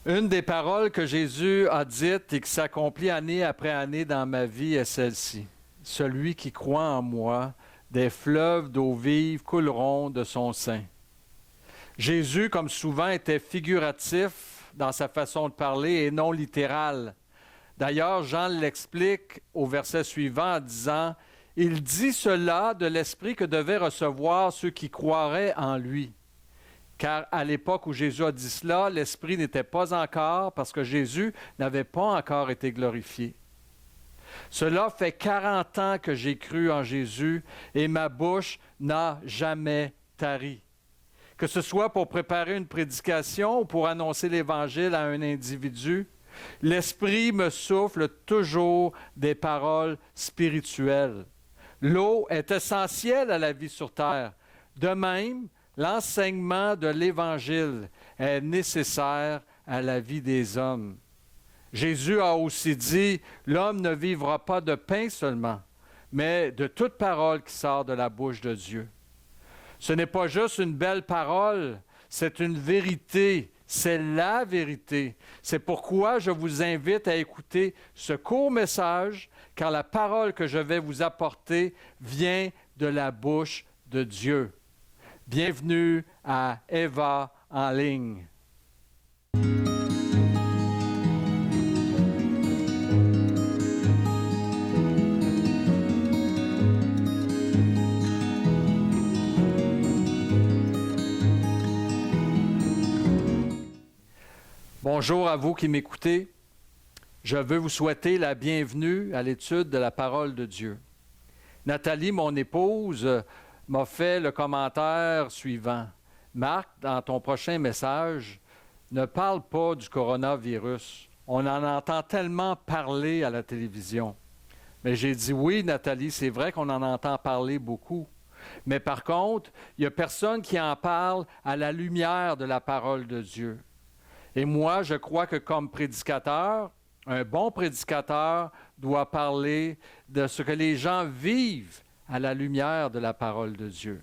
Une des paroles que Jésus a dites et qui s'accomplit année après année dans ma vie est celle-ci. Celui qui croit en moi, des fleuves d'eau vive couleront de son sein. Jésus, comme souvent, était figuratif dans sa façon de parler et non littéral. D'ailleurs, Jean l'explique au verset suivant en disant « Il dit cela de l'esprit que devaient recevoir ceux qui croiraient en lui. » Car à l'époque où Jésus a dit cela, l'Esprit n'était pas encore, parce que Jésus n'avait pas encore été glorifié. Cela fait 40 ans que j'ai cru en Jésus et ma bouche n'a jamais tari. Que ce soit pour préparer une prédication ou pour annoncer l'Évangile à un individu, l'Esprit me souffle toujours des paroles spirituelles. L'eau est essentielle à la vie sur terre. De même, l'enseignement de l'Évangile est nécessaire à la vie des hommes. Jésus a aussi dit, « L'homme ne vivra pas de pain seulement, mais de toute parole qui sort de la bouche de Dieu. » Ce n'est pas juste une belle parole, c'est une vérité, c'est la vérité. C'est pourquoi je vous invite à écouter ce court message, car la parole que je vais vous apporter vient de la bouche de Dieu. Bienvenue à Eva en ligne. Bonjour à vous qui m'écoutez. Je veux vous souhaiter la bienvenue à l'étude de la parole de Dieu. Nathalie, mon épouse, m'a fait le commentaire suivant. Marc, dans ton prochain message, ne parle pas du coronavirus. On en entend tellement parler à la télévision. Mais j'ai dit oui, Nathalie, c'est vrai qu'on en entend parler beaucoup. Mais par contre, il n'y a personne qui en parle à la lumière de la parole de Dieu. Et moi, je crois que comme prédicateur, un bon prédicateur doit parler de ce que les gens vivent à la lumière de la parole de Dieu.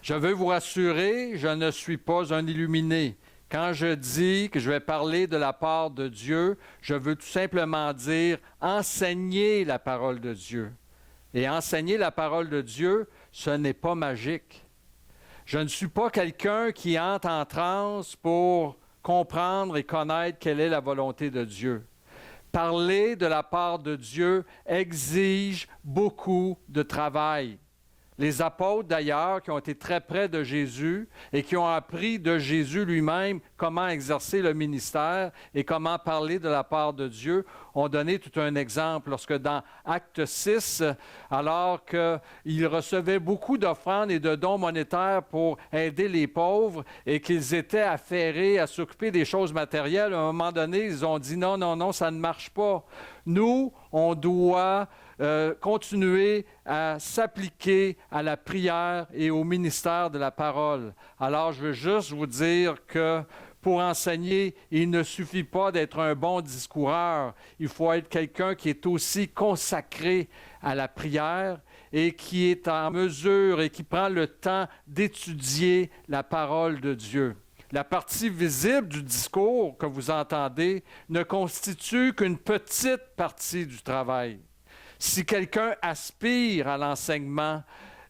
Je veux vous rassurer, je ne suis pas un illuminé. Quand je dis que je vais parler de la part de Dieu, je veux tout simplement dire enseigner la parole de Dieu. Et enseigner la parole de Dieu, ce n'est pas magique. Je ne suis pas quelqu'un qui entre en transe pour comprendre et connaître quelle est la volonté de Dieu. Parler de la part de Dieu exige beaucoup de travail. Les apôtres, d'ailleurs, qui ont été très près de Jésus et qui ont appris de Jésus lui-même comment exercer le ministère et comment parler de la part de Dieu, ont donné tout un exemple lorsque dans Acte 6, alors qu'ils recevaient beaucoup d'offrandes et de dons monétaires pour aider les pauvres et qu'ils étaient affairés à s'occuper des choses matérielles, à un moment donné, ils ont dit non, non, non, ça ne marche pas. Nous, on doit continuer à s'appliquer à la prière et au ministère de la parole. Alors, je veux juste vous dire que pour enseigner, il ne suffit pas d'être un bon discoureur. Il faut être quelqu'un qui est aussi consacré à la prière et qui est en mesure et qui prend le temps d'étudier la parole de Dieu. La partie visible du discours que vous entendez ne constitue qu'une petite partie du travail. Si quelqu'un aspire à l'enseignement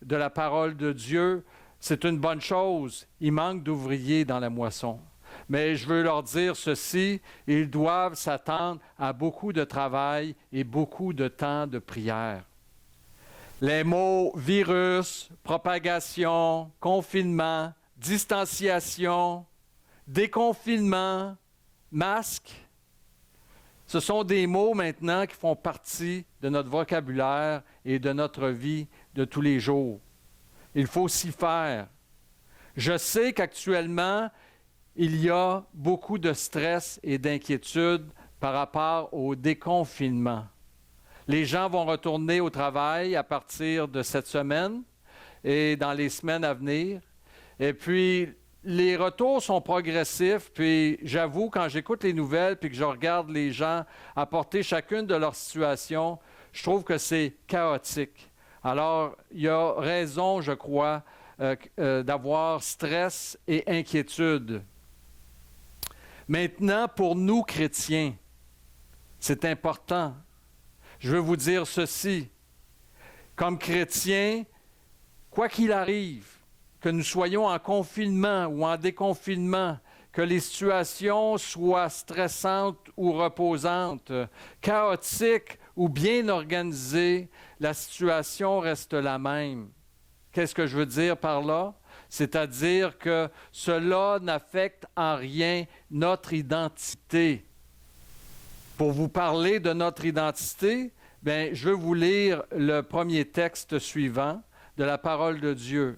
de la parole de Dieu, c'est une bonne chose. Il manque d'ouvriers dans la moisson. Mais je veux leur dire ceci, ils doivent s'attendre à beaucoup de travail et beaucoup de temps de prière. Les mots virus, propagation, confinement, distanciation, déconfinement, masque, ce sont des mots maintenant qui font partie de notre vocabulaire et de notre vie de tous les jours. Il faut s'y faire. Je sais qu'actuellement, il y a beaucoup de stress et d'inquiétude par rapport au déconfinement. Les gens vont retourner au travail à partir de cette semaine et dans les semaines à venir. Et puis, les retours sont progressifs, puis j'avoue, quand j'écoute les nouvelles puis que je regarde les gens apporter chacune de leurs situations, je trouve que c'est chaotique. Alors, il y a raison, je crois, d'avoir stress et inquiétude. Maintenant, pour nous chrétiens, c'est important. Je veux vous dire ceci. Comme chrétiens, quoi qu'il arrive, que nous soyons en confinement ou en déconfinement, que les situations soient stressantes ou reposantes, chaotiques ou bien organisées, la situation reste la même. Qu'est-ce que je veux dire par là? C'est-à-dire que cela n'affecte en rien notre identité. Pour vous parler de notre identité, bien, je veux vous lire le premier texte suivant de la parole de Dieu.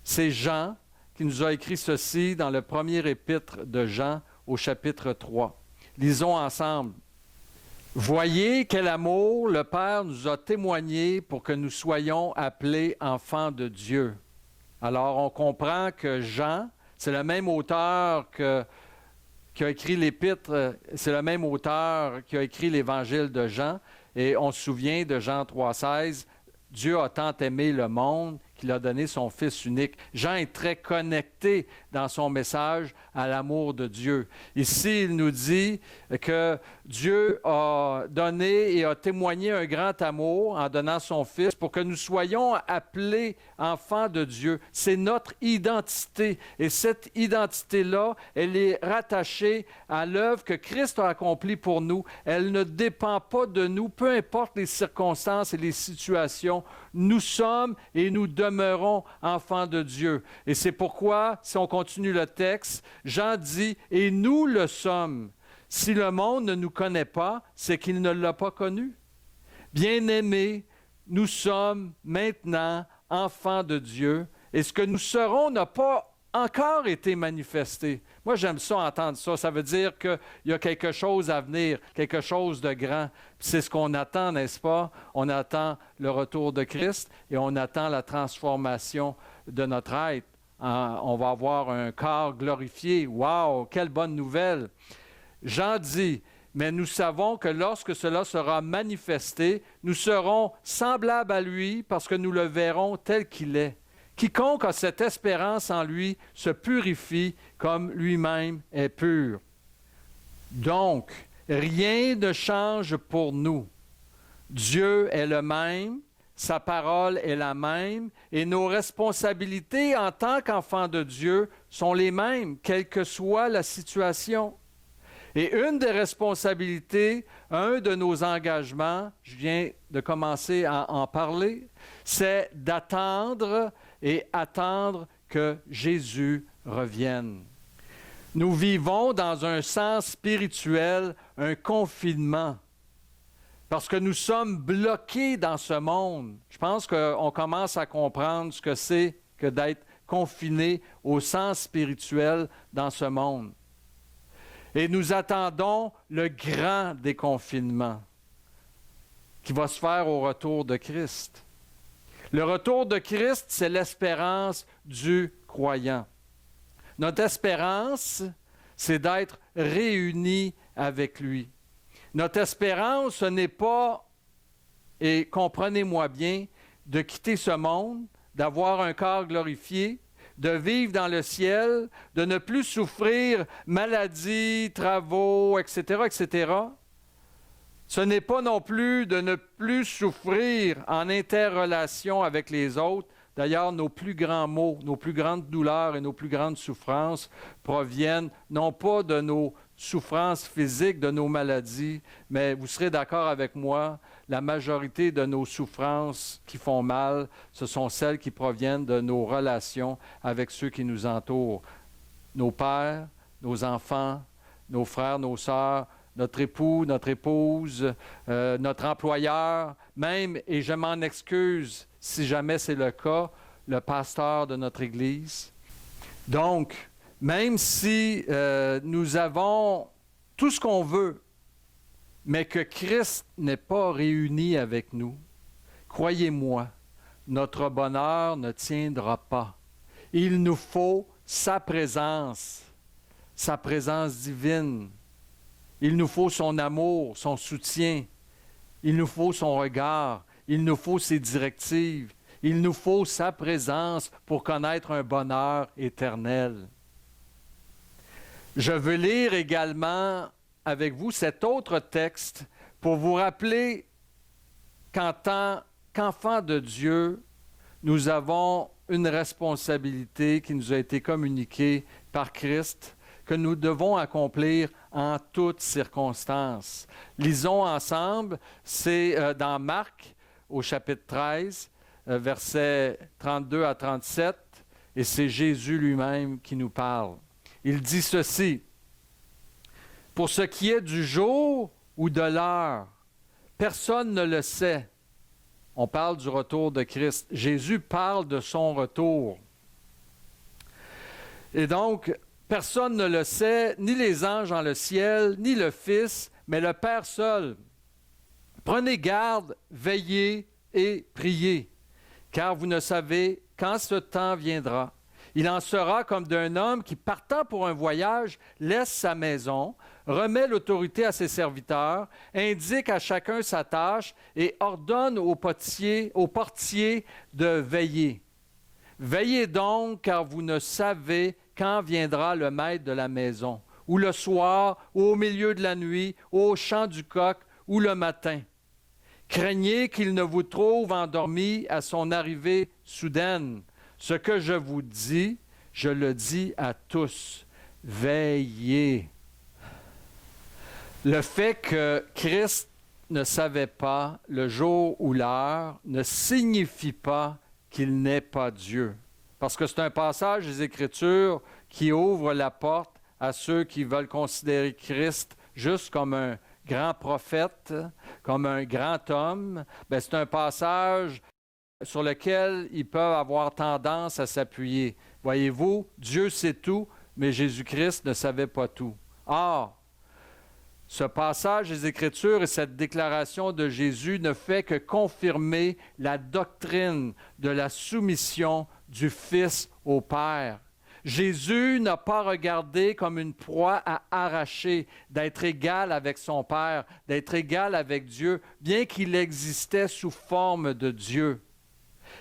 C'est Jean qui nous a écrit ceci dans le premier épître de Jean au chapitre 3. Lisons ensemble. Voyez quel amour le Père nous a témoigné pour que nous soyons appelés enfants de Dieu. Alors, on comprend que Jean, c'est le même auteur qui a écrit l'épître, c'est le même auteur qui a écrit l'évangile de Jean. Et on se souvient de Jean 3,16, « Dieu a tant aimé le monde qu'il a donné son Fils unique. » Jean est très connecté dans son message à l'amour de Dieu. Ici, il nous dit que Dieu a donné et a témoigné un grand amour en donnant son Fils pour que nous soyons appelés enfants de Dieu. C'est notre identité. Et cette identité-là, elle est rattachée à l'œuvre que Christ a accomplie pour nous. Elle ne dépend pas de nous, peu importe les circonstances et les situations. Nous sommes et nous demeurons enfants de Dieu. Et c'est pourquoi, si on continue le texte, Jean dit « Et nous le sommes. Si le monde ne nous connaît pas, c'est qu'il ne l'a pas connu. Bien-aimés, nous sommes maintenant enfants de Dieu, et ce que nous serons n'a pas encore été manifesté. » Moi, j'aime ça, entendre ça. Ça veut dire qu'il y a quelque chose à venir, quelque chose de grand. C'est ce qu'on attend, n'est-ce pas? On attend le retour de Christ et on attend la transformation de notre être. On va avoir un corps glorifié. Wow, quelle bonne nouvelle! Jean dit, mais nous savons que lorsque cela sera manifesté, nous serons semblables à lui parce que nous le verrons tel qu'il est. Quiconque a cette espérance en lui se purifie comme lui-même est pur. Donc, rien ne change pour nous. Dieu est le même, sa parole est la même, et nos responsabilités en tant qu'enfants de Dieu sont les mêmes, quelle que soit la situation. Et une des responsabilités, un de nos engagements, je viens de commencer à en parler, c'est d'attendre et attendre que Jésus revienne. Nous vivons dans un sens spirituel un confinement parce que nous sommes bloqués dans ce monde. Je pense qu'on commence à comprendre ce que c'est que d'être confiné au sens spirituel dans ce monde. Et nous attendons le grand déconfinement qui va se faire au retour de Christ. Le retour de Christ, c'est l'espérance du croyant. Notre espérance, c'est d'être réunis avec lui. Notre espérance, ce n'est pas, et comprenez-moi bien, de quitter ce monde, d'avoir un corps glorifié, de vivre dans le ciel, de ne plus souffrir maladie, travaux, etc., etc. Ce n'est pas non plus de ne plus souffrir en interrelation avec les autres. D'ailleurs, nos plus grands maux, nos plus grandes douleurs et nos plus grandes souffrances proviennent non pas de nos souffrances physiques, de nos maladies, mais vous serez d'accord avec moi, la majorité de nos souffrances qui font mal, ce sont celles qui proviennent de nos relations avec ceux qui nous entourent. Nos pères, nos enfants, nos frères, nos sœurs, notre époux, notre épouse, notre employeur, même, et je m'en excuse si jamais c'est le cas, le pasteur de notre Église. Donc, même si nous avons tout ce qu'on veut, mais que Christ n'est pas réuni avec nous, croyez-moi, notre bonheur ne tiendra pas. Il nous faut sa présence divine. Il nous faut son amour, son soutien. Il nous faut son regard. Il nous faut ses directives. Il nous faut sa présence pour connaître un bonheur éternel. Je veux lire également avec vous cet autre texte pour vous rappeler qu'en tant qu'enfants de Dieu, nous avons une responsabilité qui nous a été communiquée par Christ, que nous devons accomplir en toutes circonstances. Lisons ensemble, c'est dans Marc au chapitre 13, versets 32 à 37, et c'est Jésus lui-même qui nous parle. Il dit ceci: « Pour ce qui est du jour ou de l'heure, personne ne le sait. » On parle du retour de Christ. Jésus parle de son retour. Et donc, personne ne le sait, ni les anges dans le ciel, ni le Fils, mais le Père seul. Prenez garde, veillez et priez, car vous ne savez quand ce temps viendra. Il en sera comme d'un homme qui, partant pour un voyage, laisse sa maison, remet l'autorité à ses serviteurs, indique à chacun sa tâche et ordonne au portier de veiller. Veillez donc, car vous ne savez quand viendra le maître de la maison, ou le soir, ou au milieu de la nuit, ou au chant du coq, ou le matin. Craignez qu'il ne vous trouve endormi à son arrivée soudaine. Ce que je vous dis, je le dis à tous. Veillez. Le fait que Christ ne savait pas le jour ou l'heure ne signifie pas qu'il n'est pas Dieu. Parce que c'est un passage des Écritures qui ouvre la porte à ceux qui veulent considérer Christ juste comme un grand prophète, comme un grand homme. Bien, c'est un passage sur lequel ils peuvent avoir tendance à s'appuyer. Voyez-vous, Dieu sait tout, mais Jésus-Christ ne savait pas tout. Or, ce passage des Écritures et cette déclaration de Jésus ne fait que confirmer la doctrine de la soumission du Fils au Père. Jésus n'a pas regardé comme une proie à arracher, d'être égal avec son Père, d'être égal avec Dieu, bien qu'il existait sous forme de Dieu.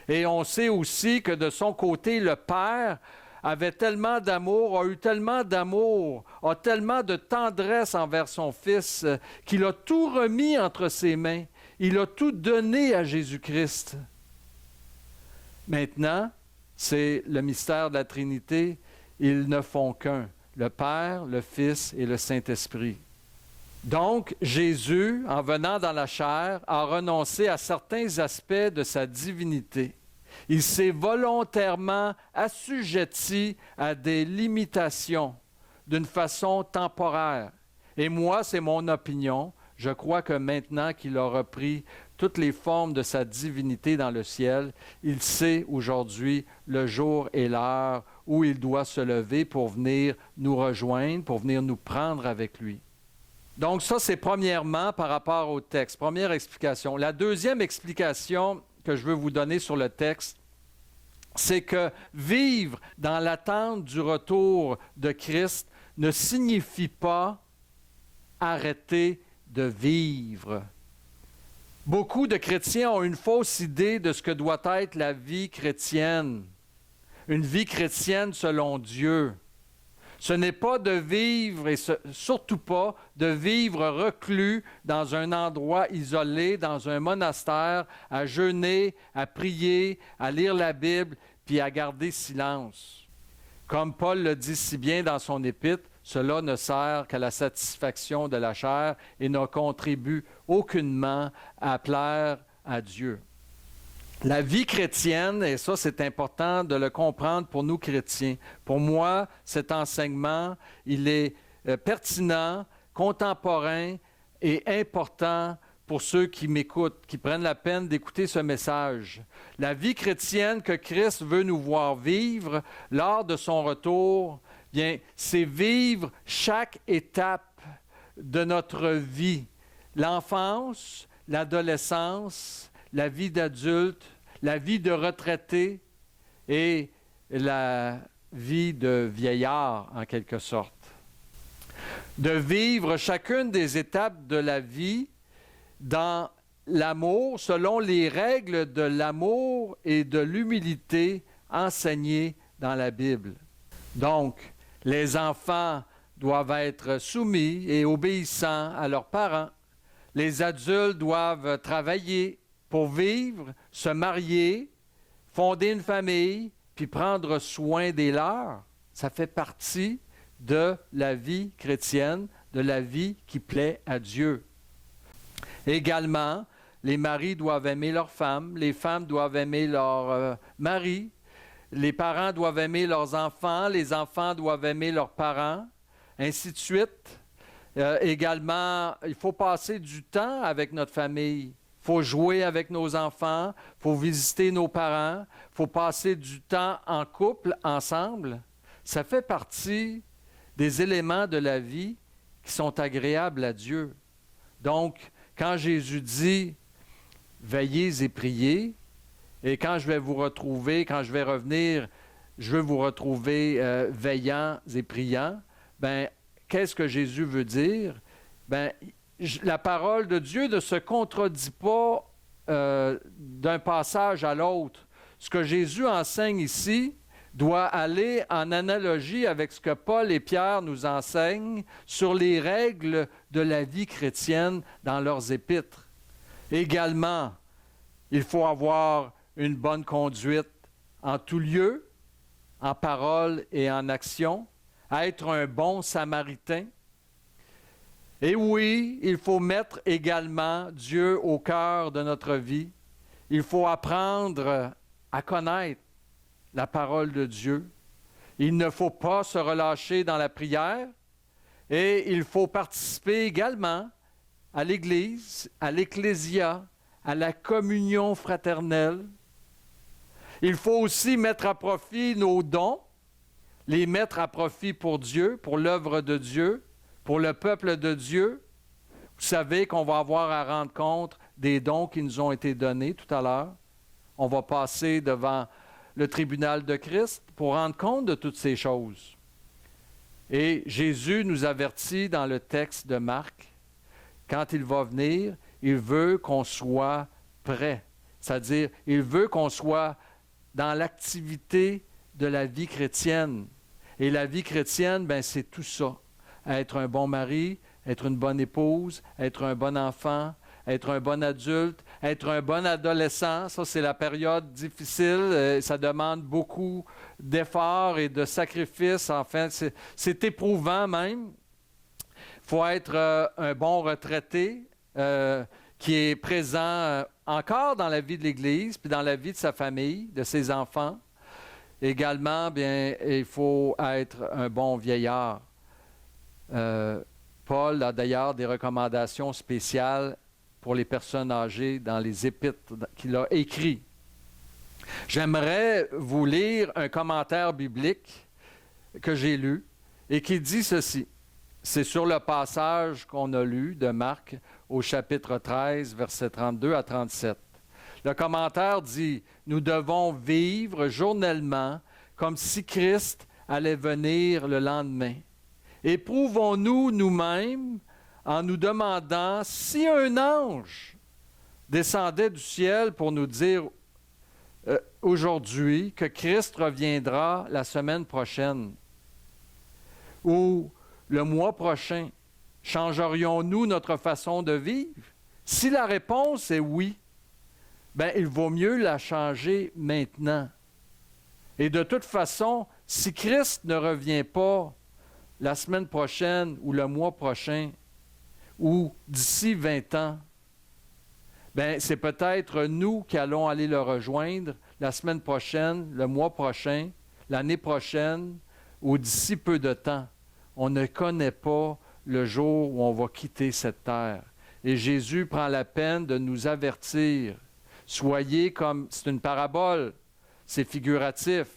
Et on sait aussi que de son côté, le Père avait tellement d'amour, a eu tellement d'amour, a tellement de tendresse envers son Fils, qu'il a tout remis entre ses mains. Il a tout donné à Jésus-Christ. Maintenant, c'est le mystère de la Trinité. Ils ne font qu'un, le Père, le Fils et le Saint-Esprit. Donc, Jésus, en venant dans la chair, a renoncé à certains aspects de sa divinité. Il s'est volontairement assujetti à des limitations d'une façon temporaire. Et moi, c'est mon opinion. Je crois que maintenant qu'il a repris toutes les formes de sa divinité dans le ciel, il sait aujourd'hui le jour et l'heure où il doit se lever pour venir nous rejoindre, pour venir nous prendre avec lui. Donc ça, c'est premièrement par rapport au texte. Première explication. La deuxième explication que je veux vous donner sur le texte, c'est que vivre dans l'attente du retour de Christ ne signifie pas arrêter de vivre. Beaucoup de chrétiens ont une fausse idée de ce que doit être la vie chrétienne. Une vie chrétienne selon Dieu. Ce n'est pas de vivre, et surtout pas de vivre reclus dans un endroit isolé, dans un monastère, à jeûner, à prier, à lire la Bible, puis à garder silence. Comme Paul le dit si bien dans son épître, cela ne sert qu'à la satisfaction de la chair et ne contribue aucunement à plaire à Dieu. La vie chrétienne, et ça c'est important de le comprendre pour nous chrétiens, pour moi cet enseignement, il est pertinent, contemporain et important pour ceux qui m'écoutent, qui prennent la peine d'écouter ce message. La vie chrétienne que Christ veut nous voir vivre lors de son retour, bien, c'est vivre chaque étape de notre vie. L'enfance, l'adolescence, la vie d'adulte, la vie de retraité et la vie de vieillard, en quelque sorte. De vivre chacune des étapes de la vie dans l'amour, selon les règles de l'amour et de l'humilité enseignées dans la Bible. Donc, les enfants doivent être soumis et obéissants à leurs parents. Les adultes doivent travailler pour vivre, se marier, fonder une famille, puis prendre soin des leurs. Ça fait partie de la vie chrétienne, de la vie qui plaît à Dieu. Également, les maris doivent aimer leurs femmes, les femmes doivent aimer leurs maris, les parents doivent aimer leurs enfants, les enfants doivent aimer leurs parents, ainsi de suite. Également, il faut passer du temps avec notre famille. Il faut jouer avec nos enfants, il faut visiter nos parents, il faut passer du temps en couple, ensemble. Ça fait partie des éléments de la vie qui sont agréables à Dieu. Donc, quand Jésus dit « Veillez et priez », et quand je vais vous retrouver, quand je vais revenir, je veux vous retrouver veillants et priants, bien, qu'est-ce que Jésus veut dire? Bien, la parole de Dieu ne se contredit pas d'un passage à l'autre. Ce que Jésus enseigne ici doit aller en analogie avec ce que Paul et Pierre nous enseignent sur les règles de la vie chrétienne dans leurs épîtres. Également, il faut avoir une bonne conduite en tout lieu, en parole et en action, être un bon samaritain. Et oui, il faut mettre également Dieu au cœur de notre vie. Il faut apprendre à connaître la parole de Dieu. Il ne faut pas se relâcher dans la prière et il faut participer également à l'Église, à l'Ecclésia, à la communion fraternelle. Il faut aussi mettre à profit nos dons, les mettre à profit pour Dieu, pour l'œuvre de Dieu, pour le peuple de Dieu. Vous savez qu'on va avoir à rendre compte des dons qui nous ont été donnés tout à l'heure. On va passer devant le tribunal de Christ pour rendre compte de toutes ces choses. Et Jésus nous avertit dans le texte de Marc, quand il va venir, il veut qu'on soit prêt. C'est-à-dire, il veut qu'on soit dans l'activité de la vie chrétienne. Et la vie chrétienne, ben, c'est tout ça. Être un bon mari, être une bonne épouse, être un bon enfant, être un bon adulte, être un bon adolescent. Ça, c'est la période difficile. Ça demande beaucoup d'efforts et de sacrifices. Enfin, c'est éprouvant même. Il faut être un bon retraité qui est présent encore dans la vie de l'Église, puis dans la vie de sa famille, de ses enfants. Également, bien, il faut être un bon vieillard. Paul a d'ailleurs des recommandations spéciales pour les personnes âgées dans les épîtres qu'il a écrits. J'aimerais vous lire un commentaire biblique que j'ai lu et qui dit ceci. C'est sur le passage qu'on a lu de Marc au chapitre 13, versets 32 à 37. Le commentaire dit « Nous devons vivre journellement comme si Christ allait venir le lendemain. Éprouvons-nous nous-mêmes en nous demandant si un ange descendait du ciel pour nous dire aujourd'hui que Christ reviendra la semaine prochaine ou le mois prochain, changerions-nous notre façon de vivre? Si la réponse est oui, bien, il vaut mieux la changer maintenant. Et de toute façon, si Christ ne revient pas la semaine prochaine ou le mois prochain ou d'ici 20 ans, bien, c'est peut-être nous qui allons aller le rejoindre la semaine prochaine, le mois prochain, l'année prochaine ou d'ici peu de temps. On ne connaît pas le jour où on va quitter cette terre. Et Jésus prend la peine de nous avertir. Soyez comme, c'est une parabole, c'est figuratif.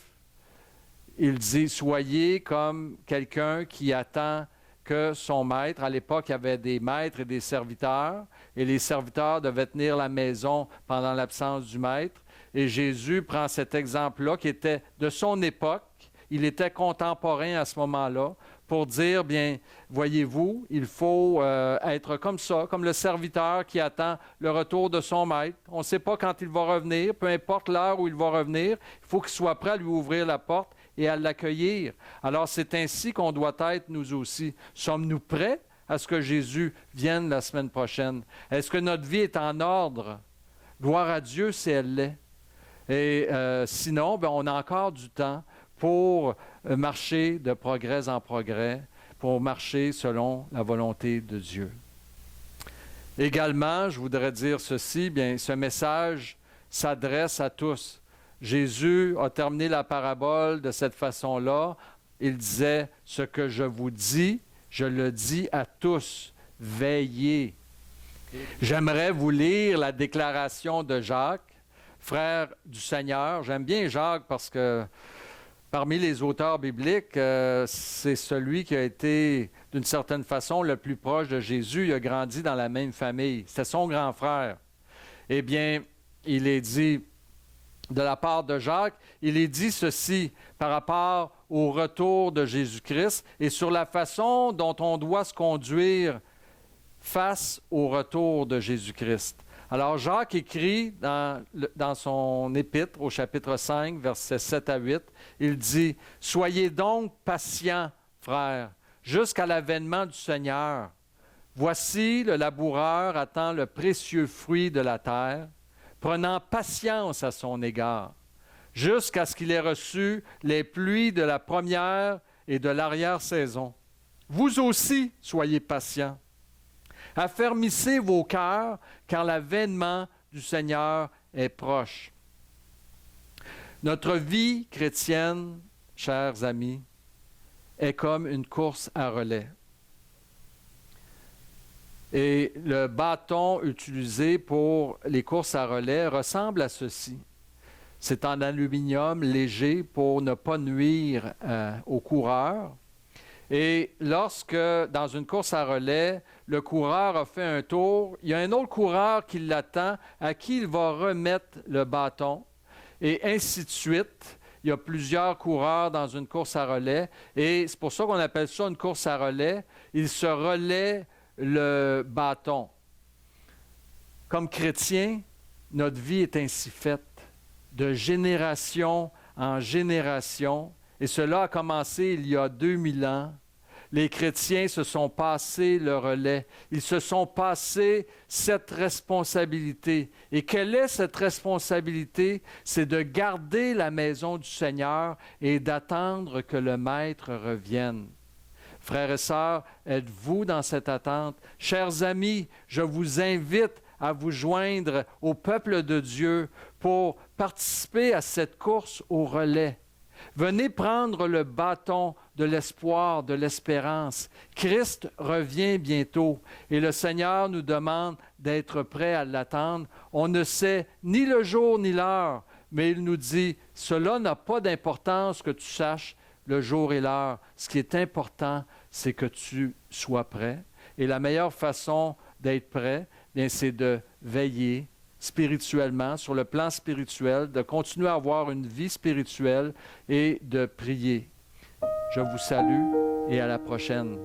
Il dit, soyez comme quelqu'un qui attend que son maître, à l'époque, il y avait des maîtres et des serviteurs, et les serviteurs devaient tenir la maison pendant l'absence du maître. Et Jésus prend cet exemple-là qui était de son époque, il était contemporain à ce moment-là, pour dire, bien, voyez-vous, il faut être comme ça, comme le serviteur qui attend le retour de son maître. On ne sait pas quand il va revenir, peu importe l'heure où il va revenir, il faut qu'il soit prêt à lui ouvrir la porte et à l'accueillir. Alors c'est ainsi qu'on doit être nous aussi. Sommes-nous prêts à ce que Jésus vienne la semaine prochaine? Est-ce que notre vie est en ordre? Gloire à Dieu si elle l'est. Et sinon, on a encore du temps pour marcher de progrès en progrès, pour marcher selon la volonté de Dieu. Également, je voudrais dire ceci, bien, ce message s'adresse à tous. Jésus a terminé la parabole de cette façon-là. Il disait, « Ce que je vous dis, je le dis à tous, veillez. » J'aimerais vous lire la déclaration de Jacques, frère du Seigneur. J'aime bien Jacques parce que parmi les auteurs bibliques, c'est celui qui a été, d'une certaine façon, le plus proche de Jésus. Il a grandi dans la même famille. C'est son grand frère. Eh bien, il est dit, de la part de Jacques, il est dit ceci par rapport au retour de Jésus-Christ et sur la façon dont on doit se conduire face au retour de Jésus-Christ. Alors, Jacques écrit dans son épître, au chapitre 5, versets 7 à 8, il dit, « Soyez donc patients, frères, jusqu'à l'avènement du Seigneur. Voici, le laboureur attend le précieux fruit de la terre, prenant patience à son égard, jusqu'à ce qu'il ait reçu les pluies de la première et de l'arrière-saison. Vous aussi, soyez patients. Affermissez vos cœurs, car l'avènement du Seigneur est proche. » Notre vie chrétienne, chers amis, est comme une course à relais. Et le bâton utilisé pour les courses à relais ressemble à ceci. C'est en aluminium léger pour ne pas nuire aux coureurs. Et lorsque, dans une course à relais, le coureur a fait un tour, il y a un autre coureur qui l'attend, à qui il va remettre le bâton, et ainsi de suite. Il y a plusieurs coureurs dans une course à relais, et c'est pour ça qu'on appelle ça une course à relais. Il se relaie le bâton. Comme chrétien, notre vie est ainsi faite, de génération en génération, et cela a commencé il y a 2000 ans. Les chrétiens se sont passés le relais. Ils se sont passés cette responsabilité. Et quelle est cette responsabilité? C'est de garder la maison du Seigneur et d'attendre que le Maître revienne. Frères et sœurs, êtes-vous dans cette attente? Chers amis, je vous invite à vous joindre au peuple de Dieu pour participer à cette course au relais. Venez prendre le bâton de l'espoir, de l'espérance. Christ revient bientôt et le Seigneur nous demande d'être prêts à l'attendre. On ne sait ni le jour ni l'heure, mais il nous dit, cela n'a pas d'importance que tu saches le jour et l'heure. Ce qui est important, c'est que tu sois prêt. Et la meilleure façon d'être prêt, bien, c'est de veiller spirituellement, sur le plan spirituel, de continuer à avoir une vie spirituelle et de prier. Je vous salue et à la prochaine.